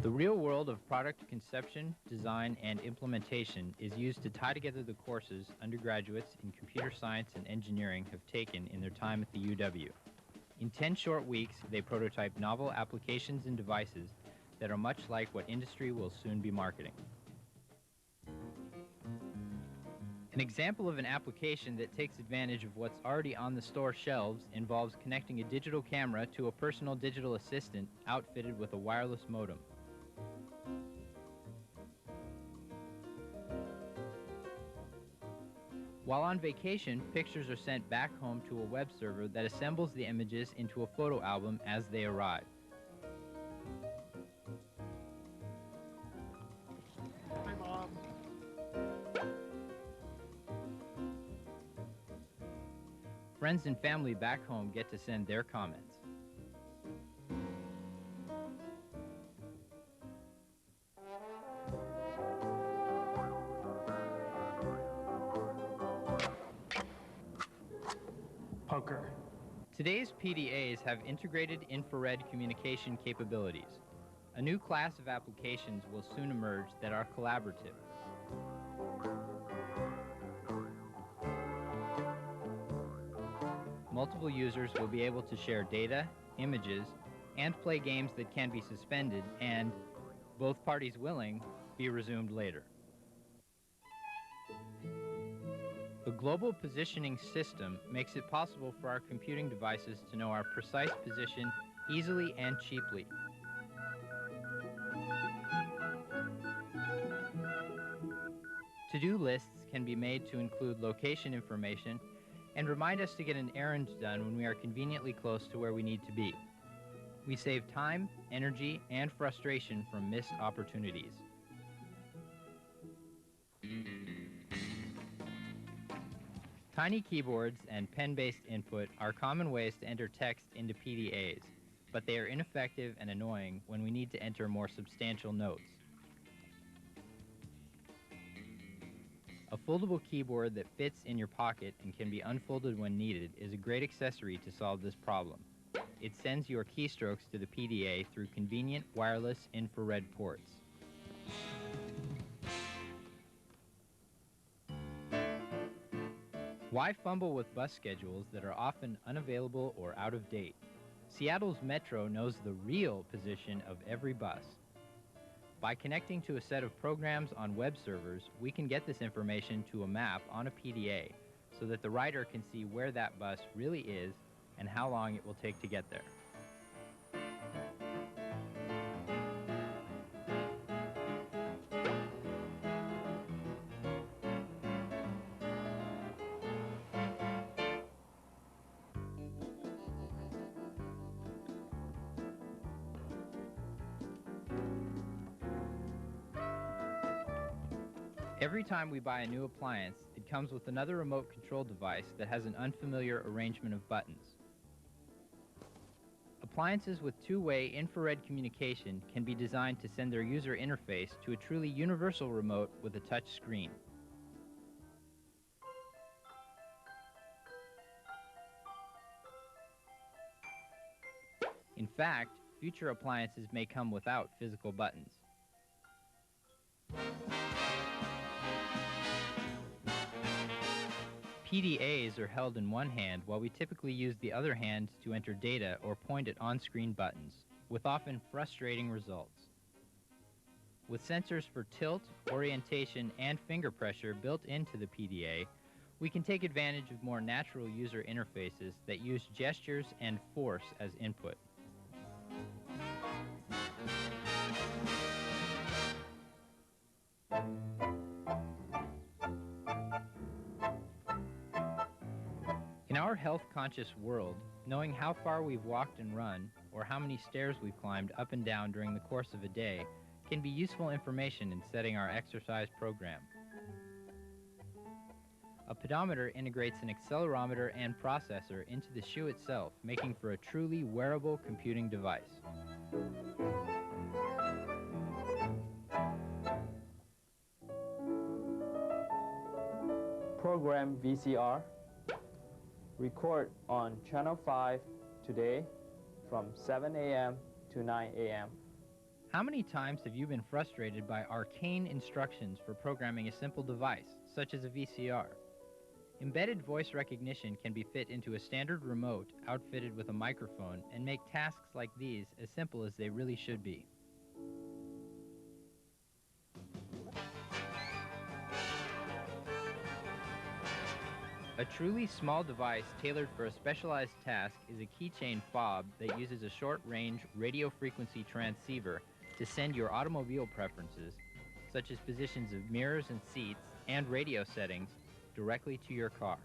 The real world of product conception, design, and implementation is used to tie together the courses undergraduates in computer science and engineering have taken in their time at the UW. In 10 short weeks, they prototype novel applications and devices that are much like what industry will soon be marketing. An example of an application that takes advantage of what's already on the store shelves involves connecting a digital camera to a personal digital assistant outfitted with a wireless modem. While on vacation, pictures are sent back home to a web server that assembles the images into a photo album as they arrive. Hi, Mom. Friends and family back home get to send their comments. Poker. Today's PDAs have integrated infrared communication capabilities. A new class of applications will soon emerge that are collaborative. Multiple users will be able to share data, images, and play games that can be suspended and, both parties willing, be resumed later. The global positioning system makes it possible for our computing devices to know our precise position easily and cheaply. To-do lists can be made to include location information and remind us to get an errand done when we are conveniently close to where we need to be. We save time, energy, and frustration from missed opportunities. Tiny keyboards and pen-based input are common ways to enter text into PDAs, but they are ineffective and annoying when we need to enter more substantial notes. A foldable keyboard that fits in your pocket and can be unfolded when needed is a great accessory to solve this problem. It sends your keystrokes to the PDA through convenient wireless infrared ports. Why fumble with bus schedules that are often unavailable or out of date? Seattle's Metro knows the real position of every bus. By connecting to a set of programs on web servers, we can get this information to a map on a PDA so that the rider can see where that bus really is and how long it will take to get there. Every time we buy a new appliance, it comes with another remote control device that has an unfamiliar arrangement of buttons. Appliances with two-way infrared communication can be designed to send their user interface to a truly universal remote with a touch screen. In fact, future appliances may come without physical buttons. PDAs are held in one hand while we typically use the other hand to enter data or point at on-screen buttons, with often frustrating results. With sensors for tilt, orientation, and finger pressure built into the PDA, we can take advantage of more natural user interfaces that use gestures and force as input. In our health-conscious world, knowing how far we've walked and run, or how many stairs we've climbed up and down during the course of a day, can be useful information in setting our exercise program. A pedometer integrates an accelerometer and processor into the shoe itself, making for a truly wearable computing device. Program VCR. Record on Channel 5 today from 7 a.m. to 9 a.m. How many times have you been frustrated by arcane instructions for programming a simple device, such as a VCR? Embedded voice recognition can be fit into a standard remote outfitted with a microphone and make tasks like these as simple as they really should be. A truly small device tailored for a specialized task is a keychain fob that uses a short-range radio frequency transceiver to send your automobile preferences, such as positions of mirrors and seats and radio settings, directly to your car.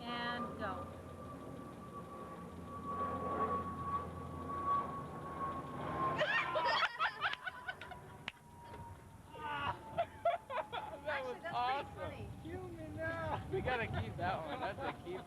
And go. That was Actually, that's awesome. pretty funny. Cue me now. We gotta keep that one. That's a keeper.